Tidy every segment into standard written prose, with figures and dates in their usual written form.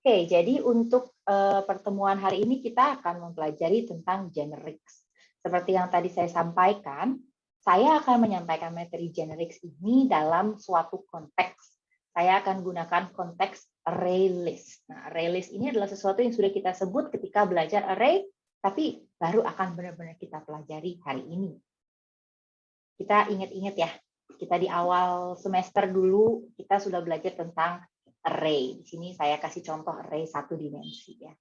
Oke, jadi untuk pertemuan hari ini kita akan mempelajari tentang generics. Seperti yang tadi saya sampaikan, saya akan menyampaikan materi generics ini dalam suatu konteks. Saya akan gunakan konteks array list. Nah, array list ini adalah sesuatu yang sudah kita sebut ketika belajar array, tapi baru akan benar-benar kita pelajari hari ini. Kita ingat-ingat ya, kita di awal semester dulu kita sudah belajar tentang array. Di sini saya kasih contoh array satu dimensi ya.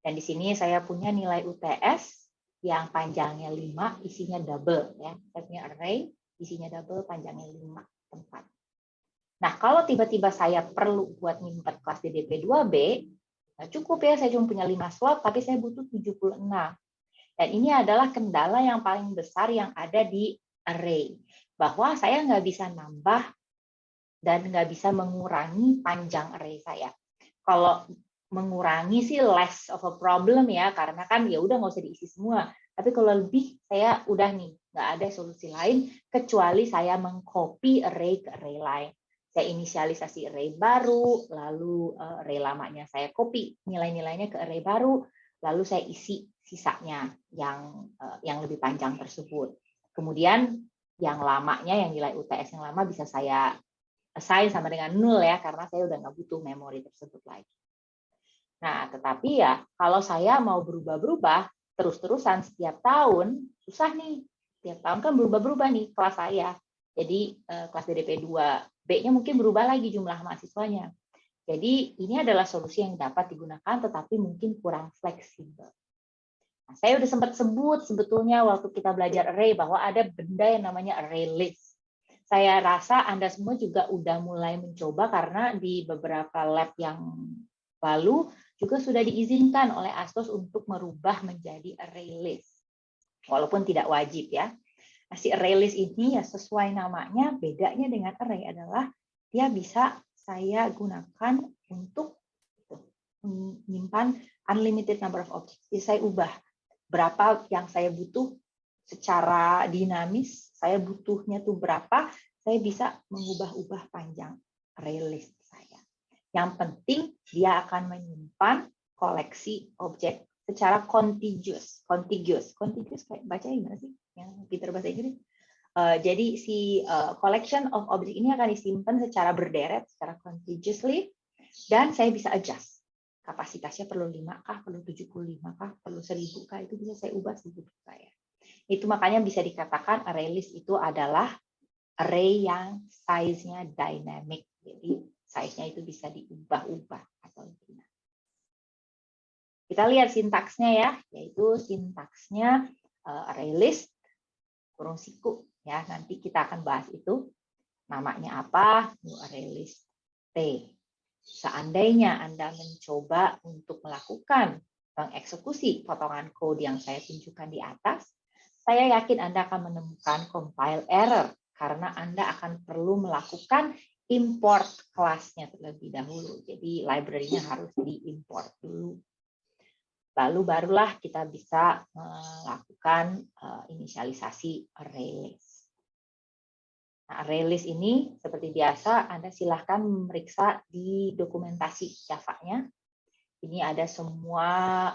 Dan di sini saya punya nilai UTS yang panjangnya 5, isinya double ya. Saya punya array, isinya double, panjangnya 5 tempat. Nah, kalau tiba-tiba saya perlu buat nyimpen kelas DDP 2B, nah cukup ya, saya cuma punya 5 slot, tapi saya butuh 76. Dan ini adalah kendala yang paling besar yang ada di array. Bahwa saya nggak bisa nambah dan nggak bisa mengurangi panjang array saya. Kalau mengurangi sih less of a problem ya, karena kan ya udah nggak usah diisi semua. Tapi kalau lebih, saya udah nih nggak ada solusi lain kecuali saya mengcopy array ke array lain. Saya inisialisasi array baru, lalu array lamanya saya copy nilai-nilainya ke array baru, lalu saya isi sisanya yang lebih panjang tersebut. Kemudian yang lamanya, yang nilai UTS yang lama bisa saya assign sama dengan 0 ya, karena saya udah nggak butuh memori tersebut lagi. Nah, tetapi ya kalau saya mau berubah-berubah terus-terusan setiap tahun, susah nih. Setiap tahun kan berubah-berubah nih kelas saya. Jadi kelas DDP 2B-nya mungkin berubah lagi jumlah mahasiswanya. Jadi ini adalah solusi yang dapat digunakan tetapi mungkin kurang fleksibel. Nah, saya udah sempat sebut sebetulnya waktu kita belajar array bahwa ada benda yang namanya array list. Saya rasa Anda semua juga udah mulai mencoba karena di beberapa lab yang lalu juga sudah diizinkan oleh ASUS untuk merubah menjadi array list. Walaupun tidak wajib ya. Nah, si array list ini ya sesuai namanya, bedanya dengan array adalah dia bisa saya gunakan untuk menyimpan unlimited number of objects. Jadi saya ubah berapa yang saya butuh secara dinamis, saya butuhnya tuh berapa, saya bisa mengubah-ubah panjang array list saya. Yang penting dia akan menyimpan koleksi objek secara contiguous. Contiguous kayak baca gimana sih? Yang pintar bahasa Inggris. Jadi si collection of object ini akan disimpan secara berderet, secara contiguously, dan saya bisa adjust. Kapasitasnya perlu 5 kah, perlu 75 kah, perlu 1000 kah, itu bisa saya ubah segitu saya. Itu makanya bisa dikatakan array list itu adalah array yang size-nya dynamic. Jadi size-nya itu bisa diubah-ubah atau tidak. Kita lihat sintaksnya ya, yaitu sintaksnya array list kurung siku ya. Nanti kita akan bahas itu. Namanya apa? New array list T. Seandainya Anda mencoba untuk melakukan mengeksekusi potongan kode yang saya tunjukkan di atas, saya yakin Anda akan menemukan compile error karena Anda akan perlu melakukan import kelasnya terlebih dahulu. Jadi library-nya harus diimport dulu. Lalu barulah kita bisa melakukan inisialisasi array list. Nah, array list ini seperti biasa Anda silahkan memeriksa di dokumentasi Java-nya. Ini ada semua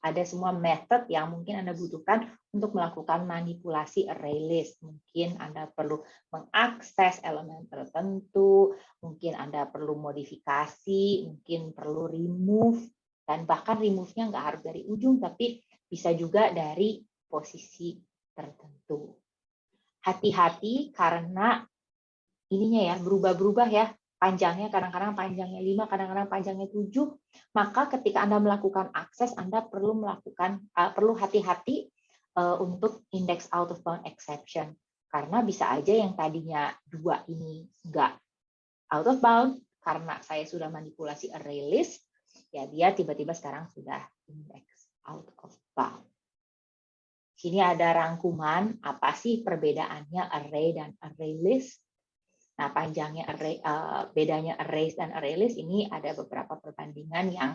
ada semua method yang mungkin Anda butuhkan untuk melakukan manipulasi array list. Mungkin Anda perlu mengakses elemen tertentu, mungkin Anda perlu modifikasi, mungkin perlu remove, dan bahkan remove-nya nggak harus dari ujung, tapi bisa juga dari posisi tertentu. Hati-hati karena ininya ya berubah-berubah ya, panjangnya kadang-kadang panjangnya 5, kadang-kadang panjangnya 7, maka ketika Anda melakukan akses Anda perlu hati-hati untuk index out of bound exception, karena bisa aja yang tadinya 2 ini enggak out of bound karena saya sudah manipulasi array list, ya dia tiba-tiba sekarang sudah index out of bound. Sini ada rangkuman apa sih perbedaannya array dan array list. Nah, panjangnya bedanya array dan array list ini ada beberapa perbandingan yang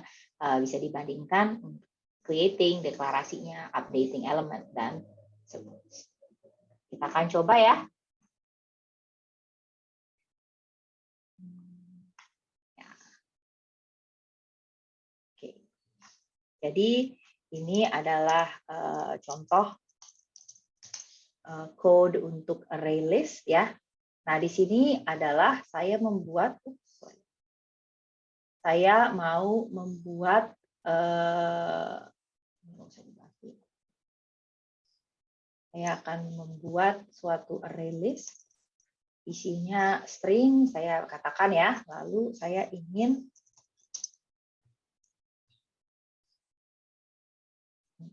bisa dibandingkan untuk creating, deklarasinya, updating element, dan seterusnya. Kita akan coba ya. Jadi ini adalah contoh code untuk array list ya. Nah, di sini adalah saya membuat, saya mau membuat saya akan membuat suatu array list, isinya string, saya katakan ya, lalu saya ingin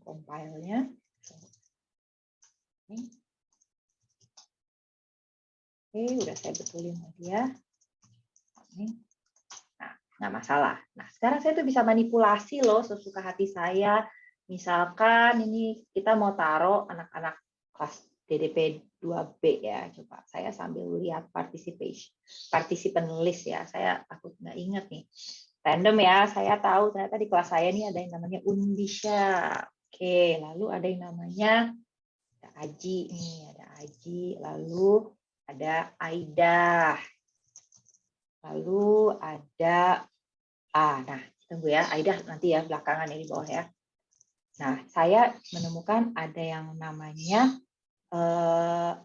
compile-nya. Oke, udah saya betulin tadi ya. Nah, nggak masalah. Nah, sekarang saya tuh bisa manipulasi loh sesuka hati saya. Misalkan ini kita mau taruh anak-anak kelas DDP 2B ya. Coba saya sambil lihat participant list ya. Saya takut nggak inget nih. Random ya, saya tahu ternyata di kelas saya nih ada yang namanya Undisha. Oke, lalu ada yang namanya Aji nih, ada Aji, lalu ada Aida. Lalu ada nah tunggu ya, Aida nanti ya belakangan ini bawah ya. Nah, saya menemukan ada yang namanya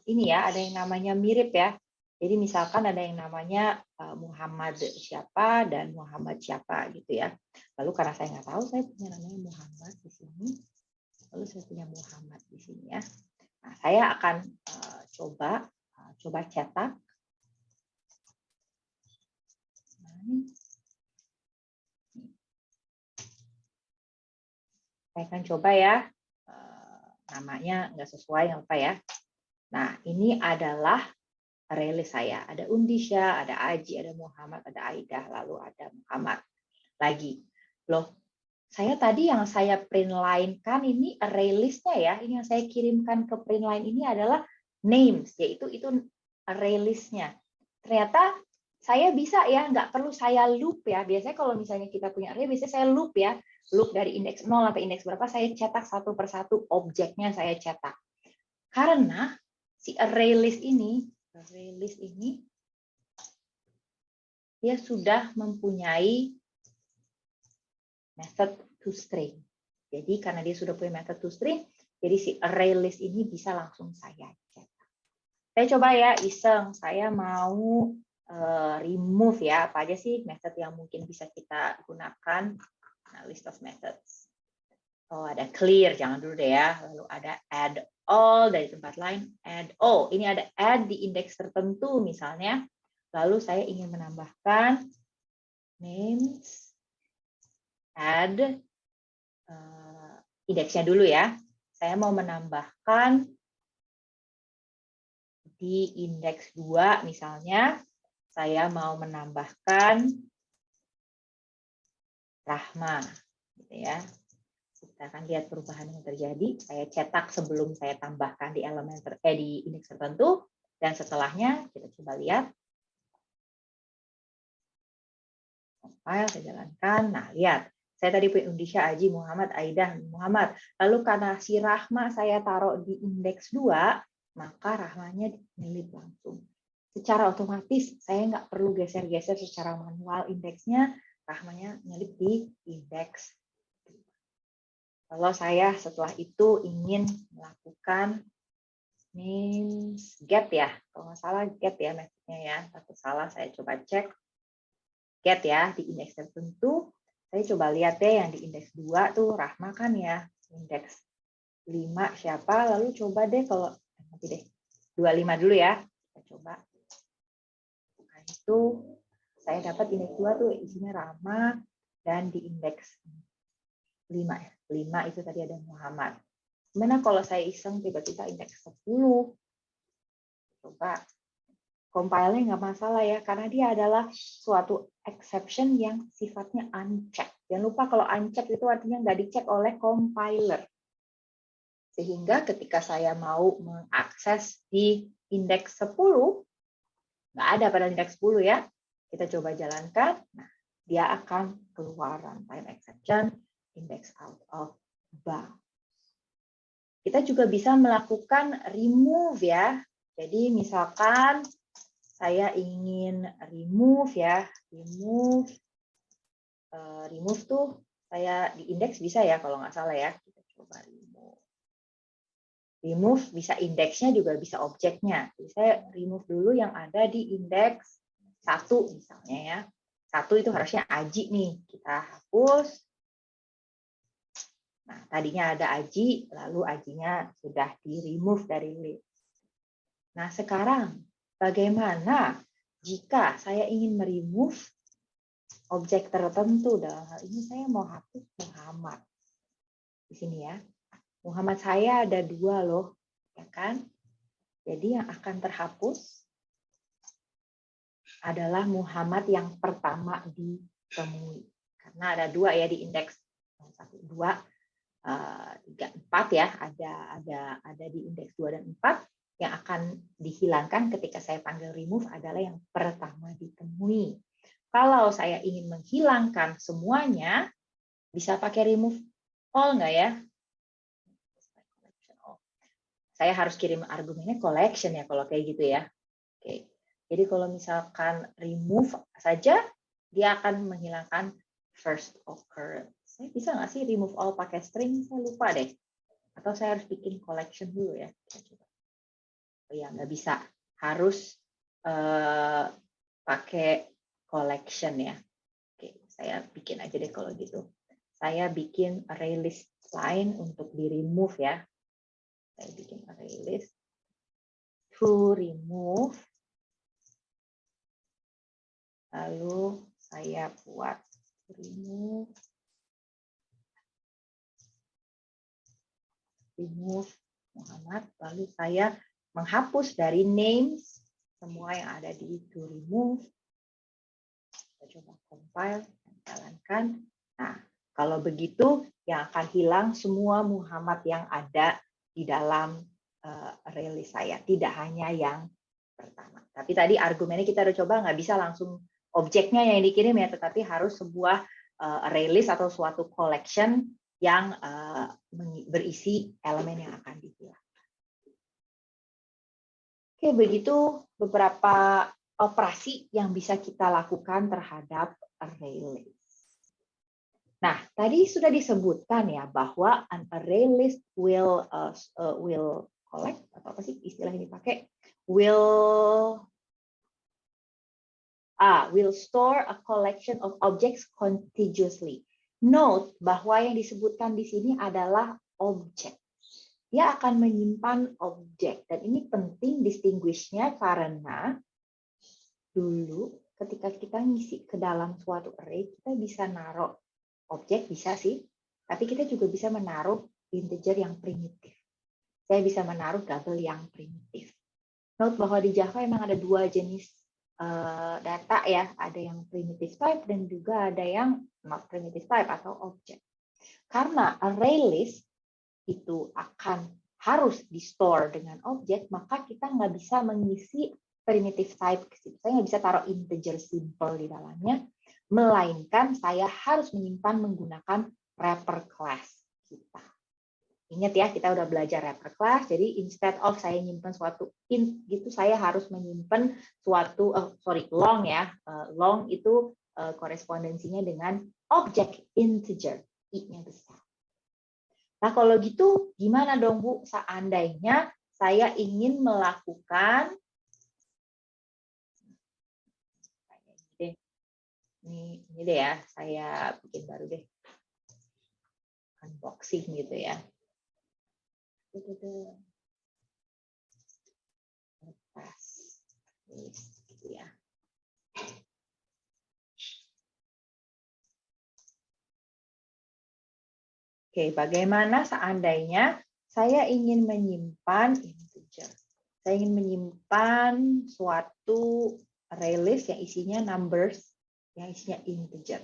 ini ya, ada yang namanya mirip ya. Jadi misalkan ada yang namanya Muhammad siapa dan Muhammad siapa gitu ya. Lalu karena saya nggak tahu, saya punya namanya Muhammad di sini. Lalu saya punya Muhammad di sini ya. Nah, saya akan coba cetak. Saya akan coba ya, namanya nggak sesuai apa ya. Nah, ini adalah array list saya. Ada Undisha, ada Aji, ada Muhammad, ada Aida, lalu ada Muhammad lagi. Loh, saya tadi yang saya print line kan ini array list-nya ya. Ini yang saya kirimkan ke print line ini adalah names, yaitu itu array list-nya. Ternyata saya bisa ya, nggak perlu saya loop ya. Biasanya kalau misalnya kita punya array, biasanya saya loop ya. Loop dari indeks 0 sampai indeks berapa, saya cetak satu persatu objeknya saya cetak. Karena si array list ini dia sudah mempunyai method toString. Jadi karena dia sudah punya method toString, jadi si array list ini bisa langsung saya cetak. Saya coba ya iseng, saya mau remove ya, apa aja sih method yang mungkin bisa kita gunakan. Nah, list of methods. Oh, ada clear, jangan dulu deh ya. Lalu ada add all, dari tempat lain add all. Ini ada add di indeks tertentu misalnya. Lalu saya ingin menambahkan names, add indeksnya dulu ya. Saya mau menambahkan di indeks 2 misalnya. Saya mau menambahkan Rahma, gitu ya. Kita akan lihat perubahan yang terjadi. Saya cetak sebelum saya tambahkan di elemen di indeks tertentu, dan setelahnya kita coba lihat. Compile, saya jalankan. Nah, lihat. Saya tadi punya Undisha, Aji, Muhammad, Aidah, Muhammad. Lalu karena si Rahma saya taruh di indeks 2, maka Rahmanya nyelip langsung. Secara otomatis saya nggak perlu geser-geser secara manual indeksnya, Rahmanya nyelip di indeks. Kalau saya setelah itu ingin melakukan names get ya, kalau nggak salah get ya metodenya ya, takut salah saya coba cek get ya di indeks tertentu. Saya coba lihat deh yang di indeks 2 tuh Rahma kan ya, indeks 5 siapa, lalu coba deh kalau nanti deh 25 dulu ya, kita coba. Nah, itu saya dapat indeks 2 tuh isinya Rahma, dan di indeks 5 ya. 5 itu tadi ada Muhammad. Gimana kalau saya iseng tiba-tiba indeks 10? Coba. Compile-nya nggak masalah ya, karena dia adalah suatu exception yang sifatnya unchecked. Jangan lupa kalau unchecked itu artinya nggak dicek oleh compiler. Sehingga ketika saya mau mengakses di indeks 10, nggak ada pada indeks 10 ya. Kita coba jalankan, nah, dia akan keluar runtime exception, index out of bounds. Kita juga bisa melakukan remove ya. Jadi misalkan saya ingin remove ya, remove tuh Saya di indeks bisa ya kalau nggak salah ya. Kita coba remove. Remove bisa indeksnya juga bisa objeknya. Jadi saya remove dulu yang ada di indeks 1 misalnya ya. 1 itu harusnya Aji nih. Kita hapus. Nah, tadinya ada Aji, lalu Ajinya sudah di-remove dari list. Nah, sekarang bagaimana jika saya ingin meremove objek tertentu? Dalam hal ini saya mau hapus Muhammad. Di sini ya. Muhammad saya ada 2 loh, ya kan? Jadi yang akan terhapus adalah Muhammad yang pertama ditemui. Karena ada 2 ya di indeks 1, 2, 3, 4 ya, ada di indeks 2 dan 4 yang akan dihilangkan ketika saya panggil remove adalah yang pertama ditemui. Kalau saya ingin menghilangkan semuanya, bisa pakai remove all nggak ya? Saya harus kirim argumennya collection ya kalau kayak gitu ya. Oke. Jadi kalau misalkan remove saja, dia akan menghilangkan first occurrence. Saya bisa nggak sih remove all pakai string? Saya lupa deh. Atau saya harus bikin collection dulu ya. Oh ya, nggak bisa. Harus pakai collection ya. Oke, saya bikin aja deh kalau gitu. Saya bikin array list line untuk di remove ya. Saya bikin array list to remove. Lalu saya buat remove Muhammad. Lalu saya menghapus dari names semua yang ada di to remove. Kita coba compile dan jalankan. Nah, kalau begitu yang akan hilang semua Muhammad yang ada di dalam array list saya, tidak hanya yang pertama. Tapi tadi argumennya kita udah coba nggak bisa langsung objeknya yang dikirim ya, tetapi harus sebuah array list atau suatu collection yang berisi elemen yang akan dihilangkan. Oke, begitu beberapa operasi yang bisa kita lakukan terhadap array list. Nah, tadi sudah disebutkan ya bahwa an array list will collect, atau apa sih istilah ini dipakai, will store a collection of objects contiguously. Note bahwa yang disebutkan di sini adalah objek. Dia akan menyimpan objek, dan ini penting distinguish-nya karena dulu ketika kita ngisi ke dalam suatu array, kita bisa naruh objek, bisa sih, tapi kita juga bisa menaruh integer yang primitif. Saya bisa menaruh double yang primitif. Note bahwa di Java memang ada 2 jenis data ya, ada yang primitive type dan juga ada yang not primitive type atau objek. Karena array list itu akan harus di-store dengan objek, maka kita nggak bisa mengisi primitive type ke situ. Saya nggak bisa taruh integer simple di dalamnya, melainkan saya harus menyimpan menggunakan wrapper class kita. Ingat ya, kita udah belajar wrapper class, jadi instead of saya nyimpan suatu int gitu, saya harus menyimpan suatu, long ya, long itu korespondensinya dengan objek integer, i-nya besar. Nah kalau gitu, gimana dong Bu, seandainya saya ingin melakukan, ini deh ya, saya bikin baru deh, unboxing gitu ya. Gitu ya. Oke, bagaimana seandainya saya ingin menyimpan integer? Saya ingin menyimpan suatu array list yang isinya numbers, yang isinya integer.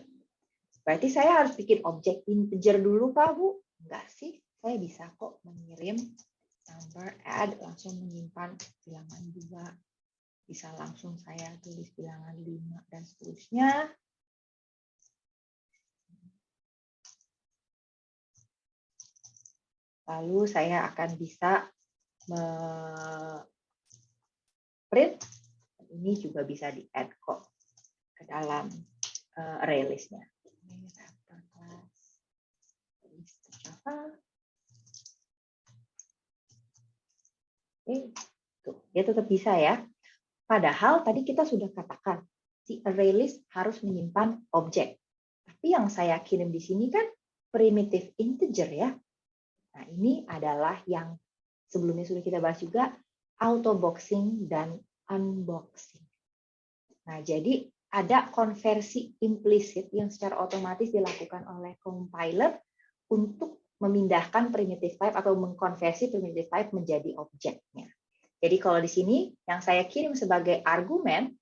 Berarti saya harus bikin objek integer dulu, Pak, Bu? Enggak sih, saya bisa kok mengirim number add, langsung menyimpan bilangan 2. Bisa langsung saya tulis bilangan 5 dan seterusnya. Lalu saya akan bisa print, ini juga bisa di-add kok ke dalam array list-nya. Tuh, dia tetap bisa ya. Padahal tadi kita sudah katakan, si ArrayList harus menyimpan objek. Tapi yang saya kirim di sini kan primitive integer ya. Nah, ini adalah yang sebelumnya sudah kita bahas juga, auto-boxing dan unboxing. Nah, jadi ada konversi implisit yang secara otomatis dilakukan oleh compiler untuk memindahkan primitive type atau mengkonversi primitive type menjadi objeknya. Jadi kalau di sini yang saya kirim sebagai argumen,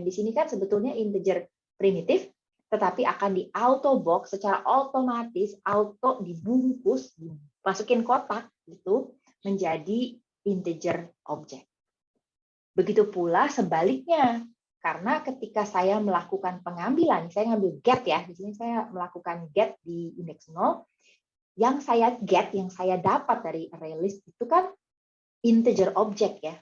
di sini kan sebetulnya integer primitif, tetapi akan di auto box secara otomatis, auto dibungkus, masukin kotak gitu menjadi integer object. Begitu pula sebaliknya, karena ketika saya melakukan pengambilan, saya ngambil get ya, di sini saya melakukan get di indeks 0, yang saya get, yang saya dapat dari ArrayList itu kan integer object ya.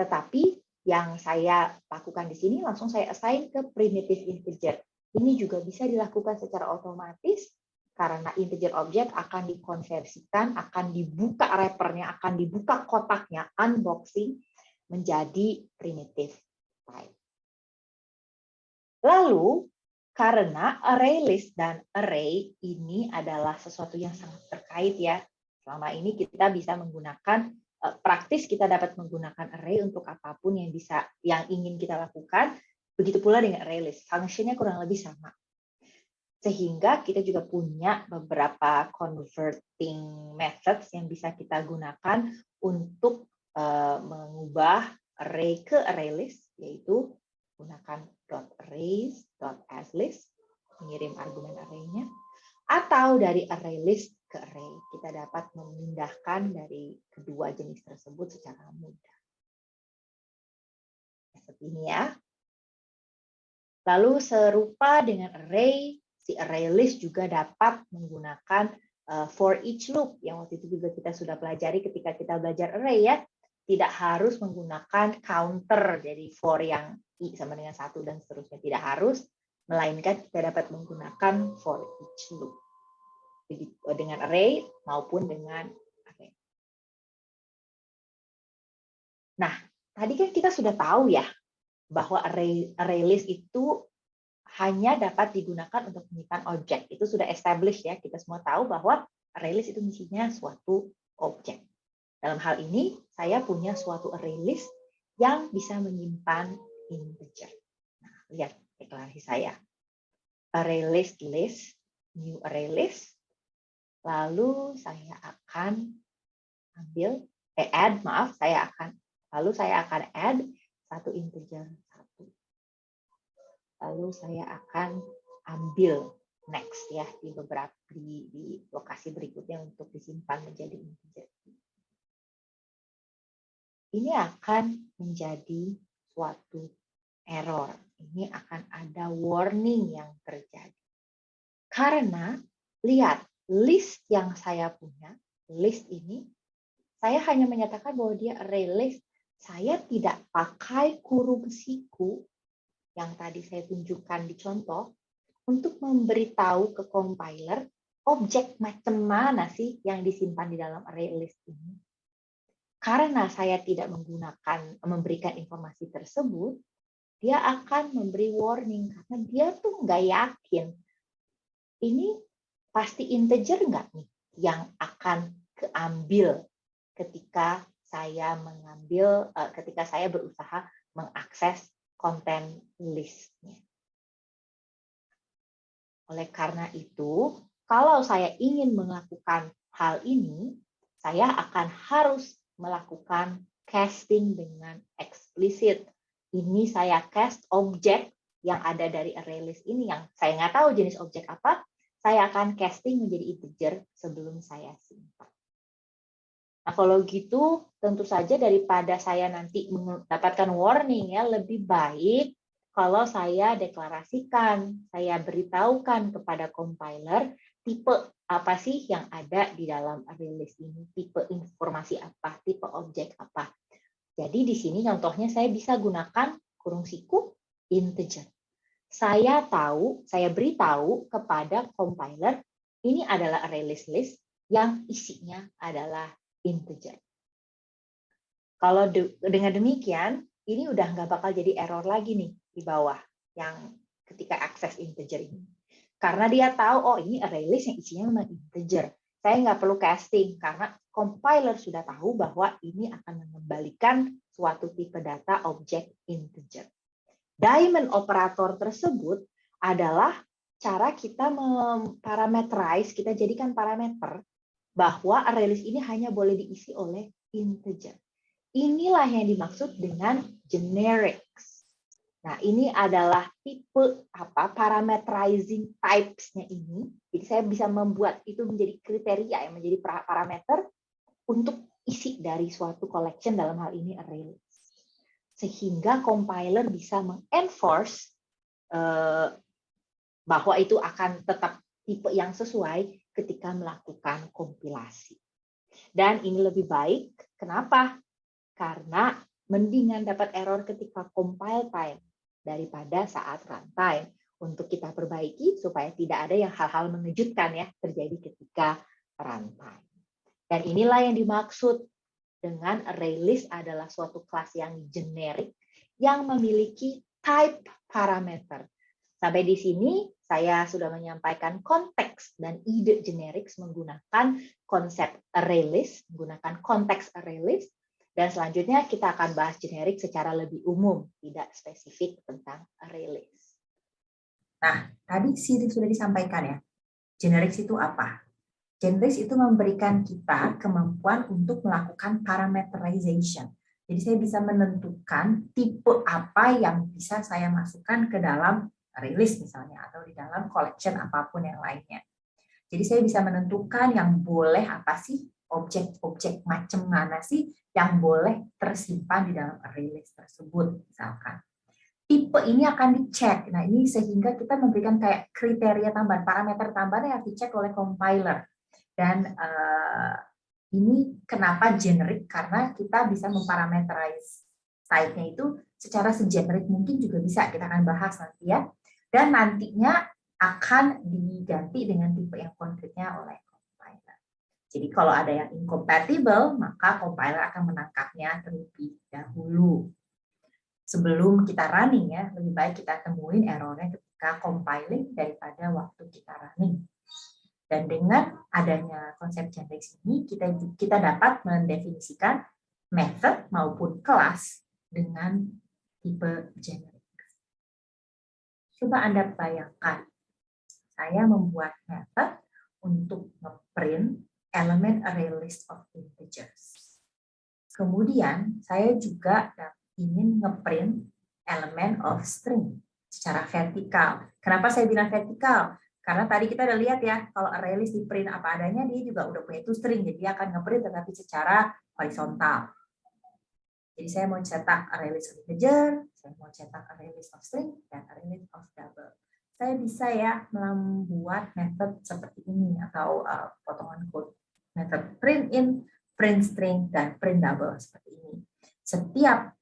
Tetapi yang saya lakukan di sini langsung saya assign ke primitive integer. Ini juga bisa dilakukan secara otomatis karena integer object akan dikonversikan, akan dibuka wrappernya, akan dibuka kotaknya, unboxing menjadi primitive type. Lalu karena ArrayList dan array ini adalah sesuatu yang sangat terkait ya. Selama ini kita bisa menggunakan praktis, kita dapat menggunakan array untuk apapun yang ingin kita lakukan. Begitu pula dengan ArrayList, fungsinya kurang lebih sama. Sehingga kita juga punya beberapa converting methods yang bisa kita gunakan untuk mengubah array ke ArrayList, yaitu gunakan .arrays, .aslist, mengirim argumen array-nya, atau dari ArrayList ke array. Kita dapat memindahkan dari kedua jenis tersebut secara mudah. Seperti ini ya. Lalu serupa dengan array, si ArrayList juga dapat menggunakan for each loop, yang waktu itu juga kita sudah pelajari ketika kita belajar array ya. Tidak harus menggunakan counter, jadi for yang I sama dengan 1 dan seterusnya. Tidak harus, melainkan kita dapat menggunakan for each loop. Dengan array maupun dengan array. Nah, tadi kan kita sudah tahu ya, bahwa ArrayList itu hanya dapat digunakan untuk menyimpan objek. Itu sudah established ya, kita semua tahu bahwa ArrayList itu misinya suatu objek. Dalam hal ini, saya punya suatu ArrayList yang bisa menyimpan integer. Nah, lihat deklarasi saya. ArrayList list, new ArrayList. Lalu saya akan lalu saya akan add satu integer 1. Lalu saya akan ambil next ya di lokasi berikutnya untuk disimpan menjadi integer. Ini akan menjadi suatu error. Ini akan ada warning yang terjadi. Karena lihat list yang saya punya, list ini saya hanya menyatakan bahwa dia array list. Saya tidak pakai kurung siku yang tadi saya tunjukkan di contoh untuk memberitahu ke compiler objek macam mana sih yang disimpan di dalam array list ini. Karena saya tidak memberikan informasi tersebut, dia akan memberi warning karena dia tuh nggak yakin ini pasti integer nggak nih yang akan keambil ketika saya berusaha mengakses konten listnya. Oleh karena itu, kalau saya ingin melakukan hal ini, saya akan harus melakukan casting dengan eksplisit. Ini saya cast objek yang ada dari ArrayList ini, yang saya nggak tahu jenis objek apa, saya akan casting menjadi integer sebelum saya simpan. Nah, kalau gitu, tentu saja daripada saya nanti mendapatkan warning, ya lebih baik kalau saya deklarasikan, saya beritahukan kepada compiler tipe apa sih yang ada di dalam ArrayList ini, tipe informasi apa, tipe objek apa. Jadi di sini contohnya saya bisa gunakan kurung siku integer. saya beritahu kepada compiler, ini adalah array list yang isinya adalah integer. Kalau dengan demikian, ini udah nggak bakal jadi error lagi nih di bawah yang ketika akses integer ini. Karena dia tahu, oh ini array list yang isinya memang integer. Saya nggak perlu casting, karena compiler sudah tahu bahwa ini akan mengembalikan suatu tipe data objek integer. Diamond operator tersebut adalah cara kita memparameterize, kita jadikan parameter bahwa array list ini hanya boleh diisi oleh integer. Inilah yang dimaksud dengan generics. Nah, ini adalah tipe parameterizing types-nya ini. Jadi saya bisa membuat itu menjadi kriteria yang menjadi parameter untuk isi dari suatu collection, dalam hal ini array list. Sehingga compiler bisa mengenforce bahwa itu akan tetap tipe yang sesuai ketika melakukan kompilasi. Dan ini lebih baik, kenapa? Karena mendingan dapat error ketika compile time daripada saat runtime. Untuk kita perbaiki supaya tidak ada yang hal-hal mengejutkan ya terjadi ketika runtime. Dan inilah yang dimaksud dengan array list adalah suatu kelas yang generik yang memiliki type parameter. Sampai di sini saya sudah menyampaikan konteks dan ide generics menggunakan konsep array list, menggunakan konteks array list, dan selanjutnya kita akan bahas generik secara lebih umum, tidak spesifik tentang array list. Nah, tadi sudah disampaikan ya, generics itu apa? Generics itu memberikan kita kemampuan untuk melakukan parameterization. Jadi saya bisa menentukan tipe apa yang bisa saya masukkan ke dalam array list misalnya, atau di dalam collection apapun yang lainnya. Jadi saya bisa menentukan yang boleh apa sih, objek-objek macam mana sih yang boleh tersimpan di dalam array list tersebut misalkan. Tipe ini akan dicek. Nah, ini sehingga kita memberikan kayak kriteria tambahan, parameter tambahan yang dicek oleh compiler. Dan ini kenapa generik, karena kita bisa memparameterize type-nya itu secara segenerik mungkin juga bisa, kita akan bahas nanti ya. Dan nantinya akan diganti dengan tipe yang konkretnya oleh compiler. Jadi kalau ada yang incompatible, maka compiler akan menangkapnya terlebih dahulu. Sebelum kita running ya, lebih baik kita temuin errornya ketika compiling daripada waktu kita running. Dan dengan adanya konsep generics ini, kita dapat mendefinisikan method maupun kelas dengan tipe generics. Coba Anda bayangkan, saya membuat method untuk nge-print elemen array list of integers. Kemudian saya juga ingin nge-print elemen of string secara vertikal. Kenapa saya bilang vertikal? Karena tadi kita udah lihat ya, kalau array list di print apa adanya, dia juga udah punya itu string, jadi dia akan nge-print tetapi secara horizontal. Jadi saya mau cetak array list of integer, saya mau cetak array list of string, dan array list of double. Saya bisa ya membuat method seperti ini, atau potongan code. Method print in, print string, dan print double seperti ini. Setiap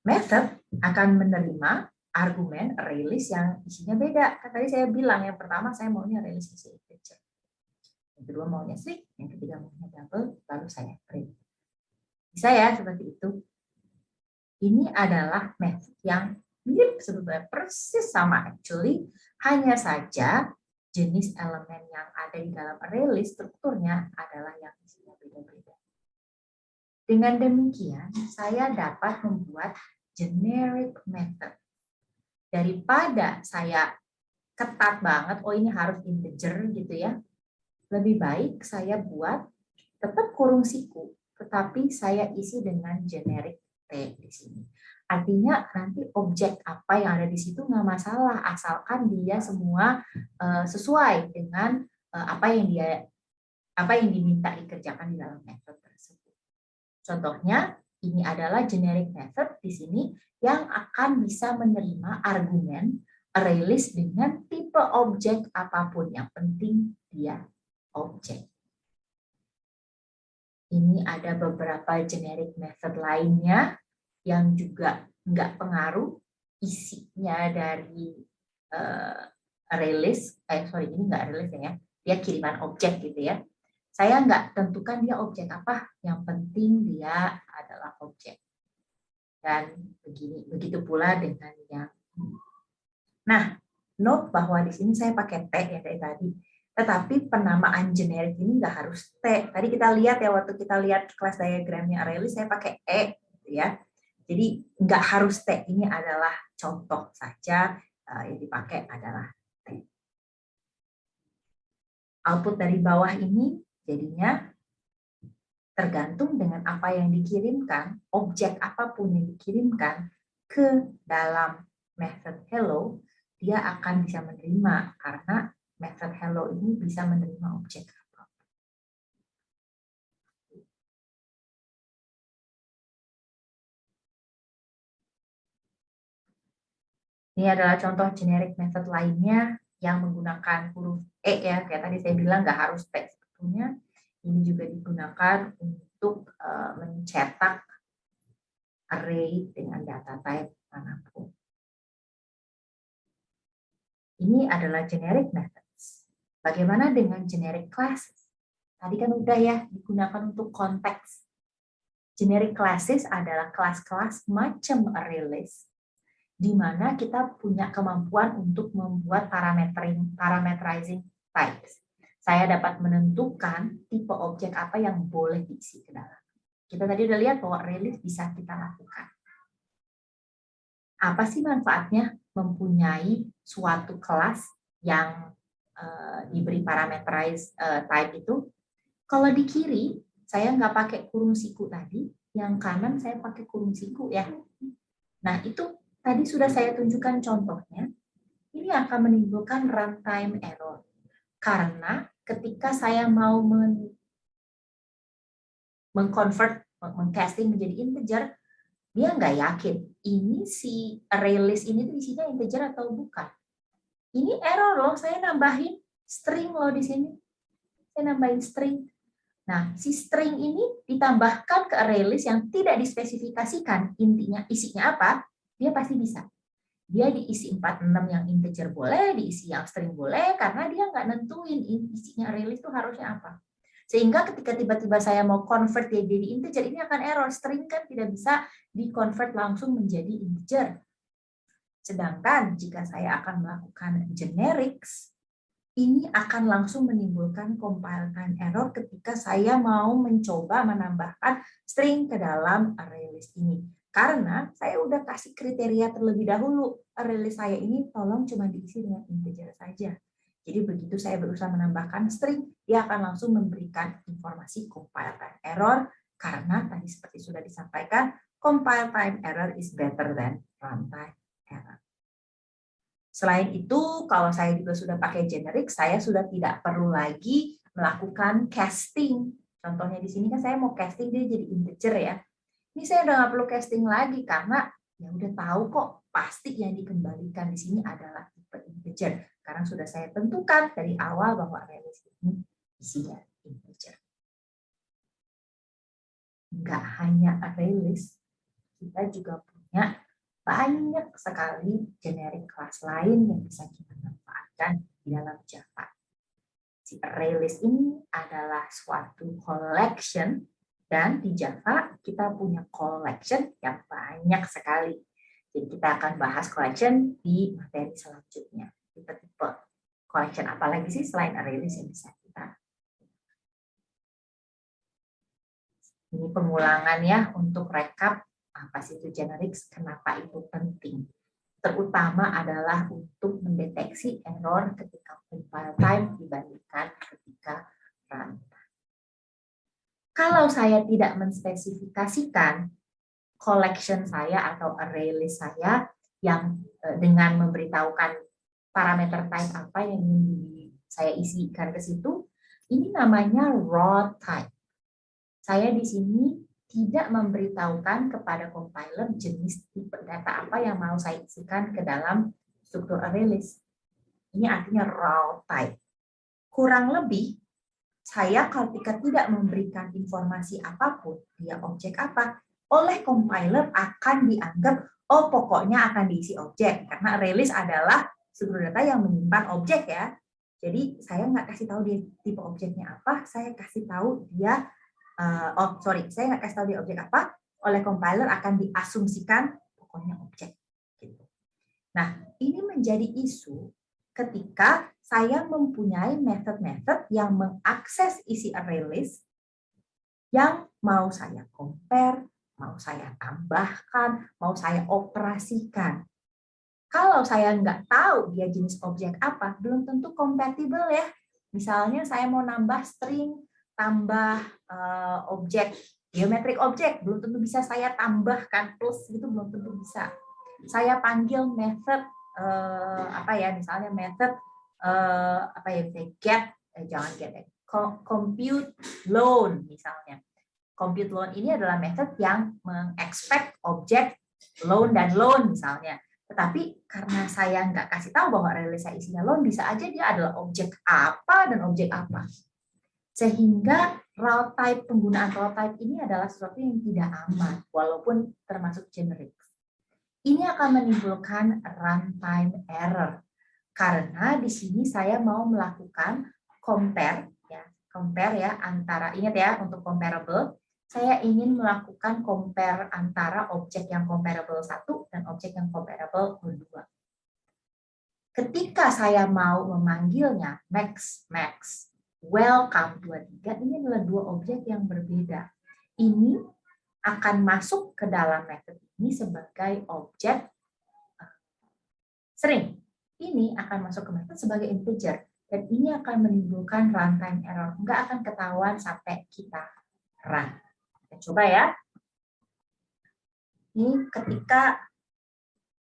method akan menerima argumen array list yang isinya beda. Kan tadi saya bilang yang pertama saya maunya array list isi integer, yang kedua maunya string, yang ketiga maunya double, lalu saya print. Bisa ya seperti itu. Ini adalah method yang mirip sebetulnya, persis sama actually, hanya saja jenis elemen yang ada di dalam array list strukturnya adalah yang isinya beda-beda. Dengan demikian saya dapat membuat generic method. Daripada saya ketat banget, oh ini harus integer gitu ya, lebih baik saya buat tetap kurung siku, tetapi saya isi dengan generic T di sini. Artinya nanti objek apa yang ada di situ nggak masalah, asalkan dia semua sesuai dengan apa yang diminta dikerjakan di dalam method tersebut. Contohnya ini adalah generic method di sini yang akan bisa menerima argumen array list dengan tipe objek apapun, yang penting dia objek. Ini ada beberapa generic method lainnya yang juga nggak pengaruh isinya dari array list, ini nggak array list ya, dia kiriman objek gitu ya. Saya nggak tentukan dia objek apa, yang penting dia adalah objek. Dan begitu pula dengan yang ini. Nah, note bahwa di sini saya pakai T ya dari tadi. Tetapi penamaan generik ini nggak harus T. Tadi kita lihat ya, waktu kita lihat kelas diagramnya array list, saya pakai E gitu ya. Jadi nggak harus T. Ini adalah contoh saja, yang dipakai adalah T. Output dari bawah ini jadinya tergantung dengan apa yang dikirimkan, objek apapun yang dikirimkan ke dalam method hello, dia akan bisa menerima, karena method hello ini bisa menerima objek apapun. Ini adalah contoh generic method lainnya yang menggunakan huruf E ya, kayak tadi saya bilang nggak harus T sebetulnya. Ini juga digunakan untuk mencetak array dengan data type manapun. Ini adalah generic methods. Bagaimana dengan generic classes? Tadi kan udah ya, digunakan untuk konteks. Generic classes adalah kelas-kelas macam array list, di mana kita punya kemampuan untuk membuat parameterizing types. Saya dapat menentukan tipe objek apa yang boleh diisi ke dalam. Kita tadi udah lihat bahwa array list bisa kita lakukan. Apa sih manfaatnya mempunyai suatu kelas yang diberi parameterized type itu? Kalau di kiri, saya nggak pakai kurung siku tadi, yang kanan saya pakai kurung siku ya. Nah, itu tadi sudah saya tunjukkan contohnya. Ini akan menimbulkan runtime error. Karena ketika saya mau mengcasting menjadi integer, dia nggak yakin ini si array list ini isinya integer atau bukan. Ini error loh, saya nambahin string loh di sini. Saya nambahin string. Nah, si string ini ditambahkan ke array list yang tidak dispesifikasikan intinya isinya apa, dia pasti bisa. Dia diisi 46 yang integer boleh, diisi yang string boleh, karena dia nggak nentuin isinya array list itu harusnya apa. Sehingga ketika tiba-tiba saya mau convert dia jadi integer, ini akan error. String kan tidak bisa di-convert langsung menjadi integer. Sedangkan jika saya akan melakukan generics, ini akan langsung menimbulkan compile time error ketika saya mau mencoba menambahkan string ke dalam array list ini. Karena saya udah kasih kriteria terlebih dahulu, array list saya ini tolong cuma diisi dengan integer saja. Jadi begitu saya berusaha menambahkan string, dia akan langsung memberikan informasi compile time error, karena tadi seperti sudah disampaikan, compile time error is better than runtime error. Selain itu, kalau saya juga sudah pakai generic, saya sudah tidak perlu lagi melakukan casting. Contohnya di sini kan saya mau casting dia jadi integer ya. Ini saya udah nggak perlu casting lagi karena ya udah tahu kok pasti yang dikembalikan di sini adalah tipe integer. Karena sudah saya tentukan dari awal bahwa array list ini isinya integer. Nggak hanya array list, kita juga punya banyak sekali generic class lain yang bisa kita manfaatkan di dalam Java. Si array list ini adalah suatu collection, dan di Java kita punya collection yang banyak sekali. Jadi kita akan bahas collection di materi selanjutnya. Tipe-tipe collection apalagi sih selain array list yang bisa kita. Ini pengulangan ya untuk rekap apa sih itu generics, kenapa itu penting. Terutama adalah untuk mendeteksi error ketika compile time dibandingkan ketika runtime. Kalau saya tidak menspesifikasikan collection saya atau array list saya yang dengan memberitahukan parameter type apa yang ingin saya isikan ke situ, ini namanya raw type. Saya di sini tidak memberitahukan kepada compiler jenis tipe data apa yang mau saya isikan ke dalam struktur array list. Ini artinya raw type. Kurang lebih, saya ketika tidak memberikan informasi apapun, dia objek apa, oleh compiler akan dianggap, oh pokoknya akan diisi objek. Karena array list adalah struktur data yang menyimpan objek ya. Jadi saya nggak kasih tahu dia tipe objeknya apa, saya kasih tahu dia, saya nggak kasih tahu dia objek apa, oleh compiler akan diasumsikan pokoknya objek. Gitu. Nah, ini menjadi isu ketika saya mempunyai method-method yang mengakses isi array list yang mau saya compare, mau saya tambahkan, mau saya operasikan. Kalau saya nggak tahu dia jenis objek apa, belum tentu kompatibel ya. Misalnya saya mau nambah string, tambah objek, geometric objek, belum tentu bisa saya tambahkan plus gitu, belum tentu bisa. Saya panggil method misalnya method compute loan misalnya. Compute loan ini adalah method yang mengexpect objek loan dan loan misalnya. Tetapi karena saya nggak kasih tahu bahwa array saya isinya loan, bisa aja dia adalah objek apa dan objek apa. Sehingga penggunaan row type ini adalah sesuatu yang tidak aman, walaupun termasuk generic. Ini akan menimbulkan runtime error. Karena di sini saya mau melakukan compare ya antara, ingat ya, untuk comparable, saya ingin melakukan compare antara objek yang comparable 1 dan objek yang comparable 2. Ketika saya mau memanggilnya max, welcome 23, ini adalah dua objek yang berbeda. Ini akan masuk ke dalam method ini sebagai objek string. Ini akan masuk ke method sebagai integer. Dan ini akan menimbulkan runtime error. Nggak akan ketahuan sampai kita run. Kita coba ya. Ini ketika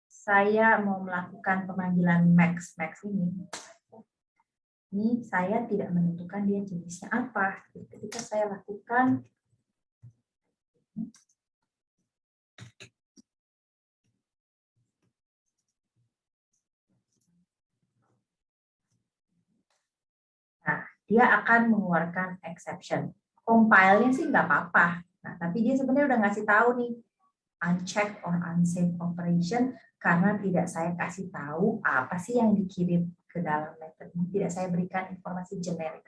saya mau melakukan pemanggilan max ini saya tidak menentukan dia jenisnya apa. Ketika saya lakukan dia akan mengeluarkan exception. Compile-nya sih nggak apa-apa. Nah, tapi dia sebenarnya udah ngasih tahu nih, unchecked or unsafe operation, karena tidak saya kasih tahu apa sih yang dikirim ke dalam method ini. Tidak saya berikan informasi generik.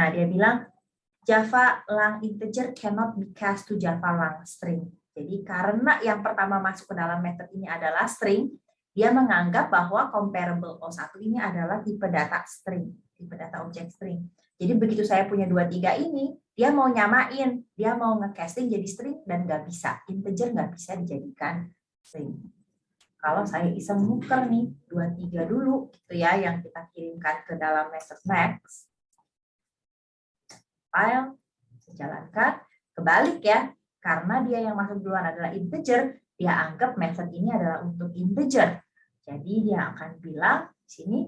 Nah, dia bilang, Java lang integer cannot be cast to Java lang string. Jadi karena yang pertama masuk ke dalam method ini adalah string, dia menganggap bahwa comparable O1 ini adalah tipe data string, tipe data object string. Jadi begitu saya punya 23 ini, dia mau nyamain, dia mau nge-casting jadi string dan nggak bisa. Integer nggak bisa dijadikan string. Kalau saya iseng nuker nih, 23 dulu gitu ya, yang kita kirimkan ke dalam method max, file, jalankan, kebalik ya, karena dia yang masuk duluan adalah integer, dia anggap method ini adalah untuk integer. Jadi dia akan bilang di sini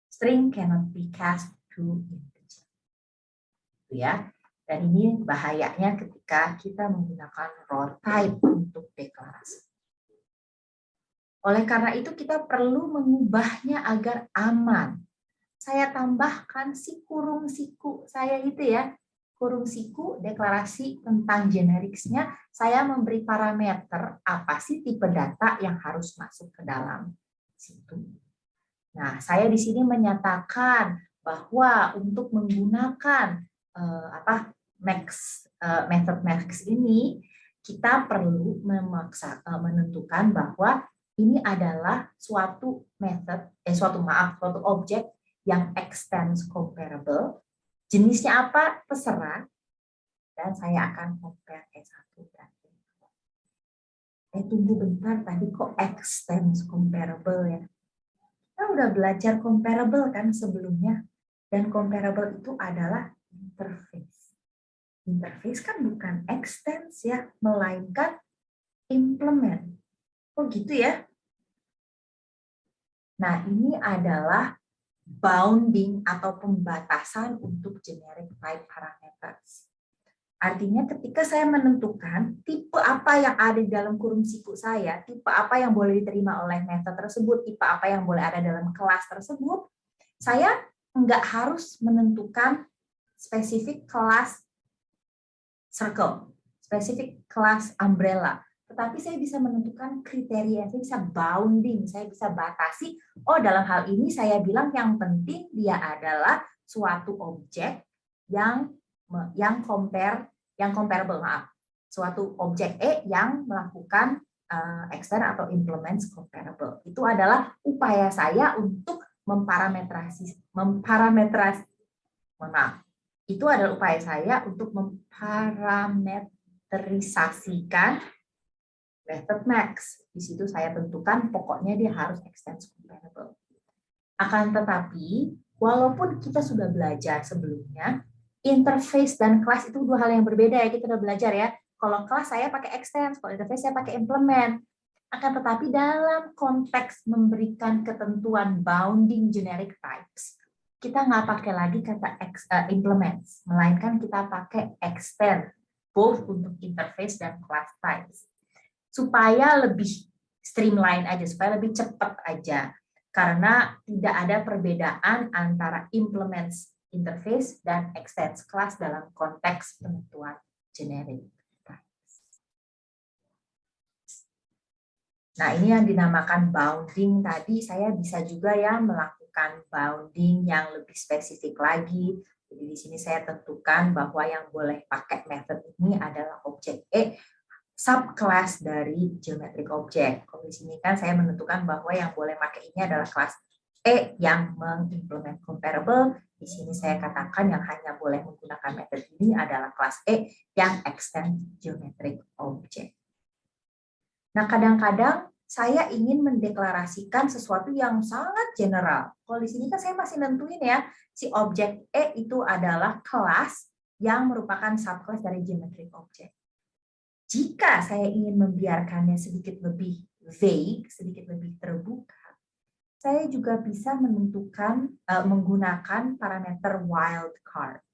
string cannot be cast to integer. Itu ya. Dan ini bahayanya ketika kita menggunakan row type untuk deklarasi. Oleh karena itu kita perlu mengubahnya agar aman. Saya tambahkan si kurung siku saya itu ya, kurung siku deklarasi tentang genericsnya, saya memberi parameter apa sih tipe data yang harus masuk ke dalam situ. Nah, saya di sini menyatakan bahwa untuk menggunakan method max ini, kita perlu menentukan bahwa ini adalah suatu objek yang extends comparable, jenisnya apa terserah, dan saya akan compare E1 dan E2. Tunggu bentar, tadi kok extends comparable ya? Kita udah belajar comparable kan sebelumnya, dan comparable itu adalah interface. Interface kan bukan extends ya, melainkan implement. Oh gitu ya? Nah ini adalah bounding atau pembatasan untuk generic type parameters. Artinya ketika saya menentukan tipe apa yang ada di dalam kurung siku saya, tipe apa yang boleh diterima oleh method tersebut, tipe apa yang boleh ada dalam kelas tersebut, saya nggak harus menentukan spesifik kelas circle, spesifik kelas umbrella. tetapi saya bisa menentukan kriteria, saya bisa bounding, saya bisa batasi, oh dalam hal ini saya bilang yang penting dia adalah suatu objek yang comparable, maaf. Suatu objek E yang melakukan extend atau implements comparable. Itu adalah upaya saya untuk itu adalah upaya saya untuk memparameterisasikan method max. Di situ saya tentukan pokoknya dia harus extend comparable. Akan tetapi, walaupun kita sudah belajar sebelumnya, interface dan kelas itu dua hal yang berbeda ya, kita sudah belajar ya. Kalau kelas saya pakai extend, kalau interface saya pakai implement. Akan tetapi dalam konteks memberikan ketentuan bounding generic types, kita nggak pakai lagi kata implements, melainkan kita pakai extend, both untuk interface dan class types. Supaya lebih streamline aja, supaya lebih cepat aja. Karena tidak ada perbedaan antara implements interface dan extends class dalam konteks penentuan generic. Nah, ini yang dinamakan bounding tadi. Saya bisa juga ya melakukan bounding yang lebih spesifik lagi. Jadi di sini saya tentukan bahwa yang boleh pakai method ini adalah objek E, subclass dari geometric object. Kalau di sini kan saya menentukan bahwa yang boleh pakai ini adalah kelas E yang mengimplement comparable. Di sini saya katakan yang hanya boleh menggunakan metode ini adalah kelas E yang extend geometric object. Nah, kadang-kadang saya ingin mendeklarasikan sesuatu yang sangat general. Kalau di sini kan saya masih nentuin ya, si objek E itu adalah kelas yang merupakan subclass dari geometric object. Jika saya ingin membiarkannya sedikit lebih vague, sedikit lebih terbuka, saya juga bisa menentukan menggunakan parameter wildcard.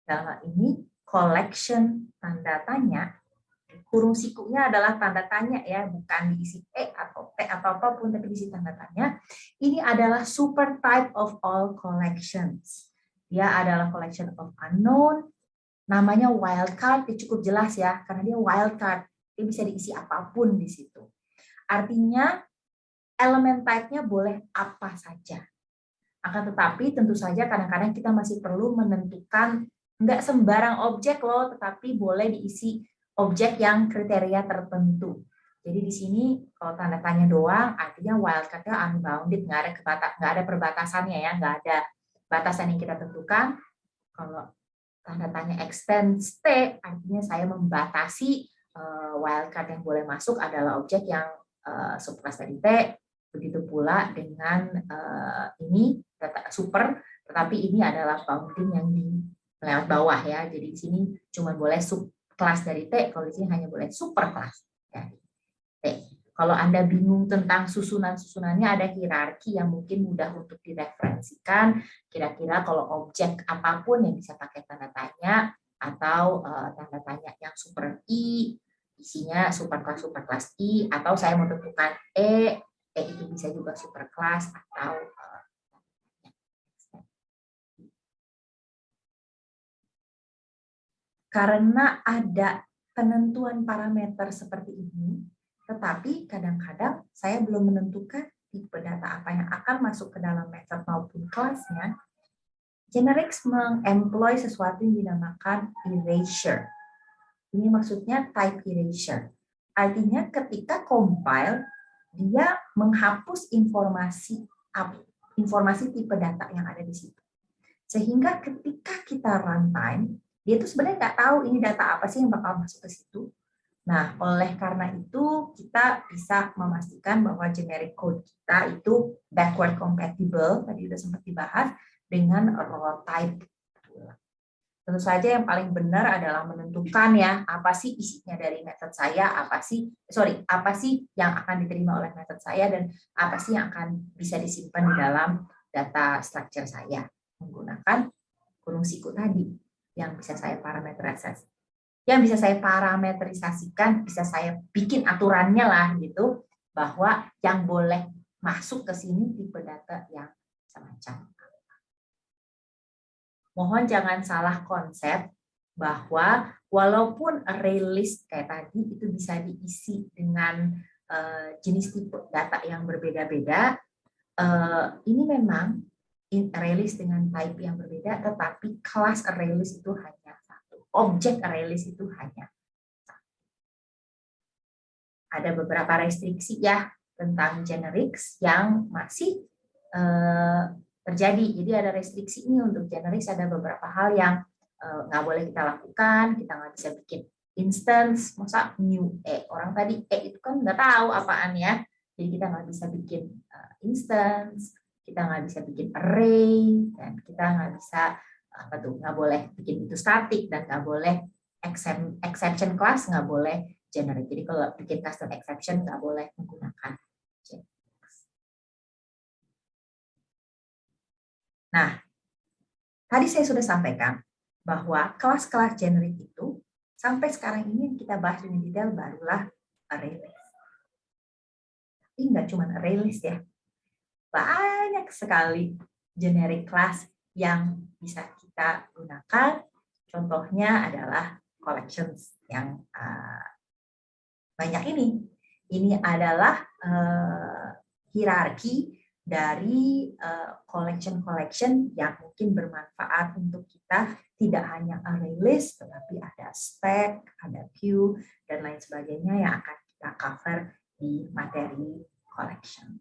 Dalam hal ini, collection tanda tanya, kurung sikunya adalah tanda tanya ya, bukan diisi E atau T atau apapun, tapi diisi tanda tanya. Ini adalah super type of all collections. Dia adalah collection of unknown. Namanya wildcard, cukup jelas ya, karena dia wildcard. Dia bisa diisi apapun di situ. Artinya, elemen type-nya boleh apa saja. Akan tetapi tentu saja kadang-kadang kita masih perlu menentukan nggak sembarang objek loh, tetapi boleh diisi objek yang kriteria tertentu. Jadi di sini kalau tanda tanya doang, artinya wildcard-nya unbounded, nggak ada perbatasannya ya, nggak ada batasan yang kita tentukan. Kalau tanda tanya extends T, artinya saya membatasi wildcard yang boleh masuk adalah objek yang subclass dari T. Begitu pula dengan ini super, tetapi ini adalah bounding yang di lewat bawah ya. Jadi di sini cuma boleh subclass dari T, kalau di sini hanya boleh superclass dari T. Kalau Anda bingung tentang susunan-susunannya, ada hierarki yang mungkin mudah untuk direferensikan. Kira-kira kalau objek apapun yang bisa pakai tanda tanya atau tanda tanya yang super I, isinya superclass I, atau saya menentukan E itu bisa juga superclass atau karena ada penentuan parameter seperti ini, tetapi kadang-kadang saya belum menentukan tipe data apa yang akan masuk ke dalam method maupun kelasnya. Generics mengemploy sesuatu yang dinamakan erasure. Ini maksudnya type erasure. Artinya ketika compile, dia menghapus informasi tipe data yang ada di situ. Sehingga ketika kita runtime, dia tuh sebenarnya nggak tahu ini data apa sih yang bakal masuk ke situ. Nah, oleh karena itu kita bisa memastikan bahwa generic code kita itu backward compatible, tadi sudah sempat dibahas, dengan raw type. Tentu saja yang paling benar adalah menentukan ya apa sih isinya dari method saya, apa sih yang akan diterima oleh method saya, dan apa sih yang akan bisa disimpan di dalam data structure saya menggunakan kurung siku tadi yang bisa saya parameterisasikan, bisa saya bikin aturannya lah gitu, bahwa yang boleh masuk ke sini tipe data yang semacam. Mohon jangan salah konsep bahwa walaupun array list kayak tadi itu bisa diisi dengan jenis tipe data yang berbeda-beda, ini memang array list dengan type yang berbeda, tetapi kelas array list itu hanya satu, objek array list itu hanya satu. Ada beberapa restriksi ya tentang generics yang masih terjadi. Jadi ada restriksi ini untuk generics, ada beberapa hal yang nggak boleh kita lakukan. Kita nggak bisa bikin instance, masa new orang tadi itu kan nggak tahu apaan ya. Jadi kita nggak bisa bikin instance, kita nggak bisa bikin array, dan kita nggak bisa nggak boleh bikin itu static, dan nggak boleh exception class, nggak boleh generic. Jadi kalau bikin custom exception nggak boleh menggunakan generics. Nah, tadi saya sudah sampaikan bahwa kelas-kelas generik itu sampai sekarang ini yang kita bahas dengan detail barulah array list. Tapi nggak cuma array list ya, banyak sekali generic class yang bisa kita gunakan. Contohnya adalah collections yang banyak ini. Ini adalah hierarki dari collection-collection yang mungkin bermanfaat untuk kita, tidak hanya array list, tetapi ada stack, ada queue, dan lain sebagainya yang akan kita cover di materi collection.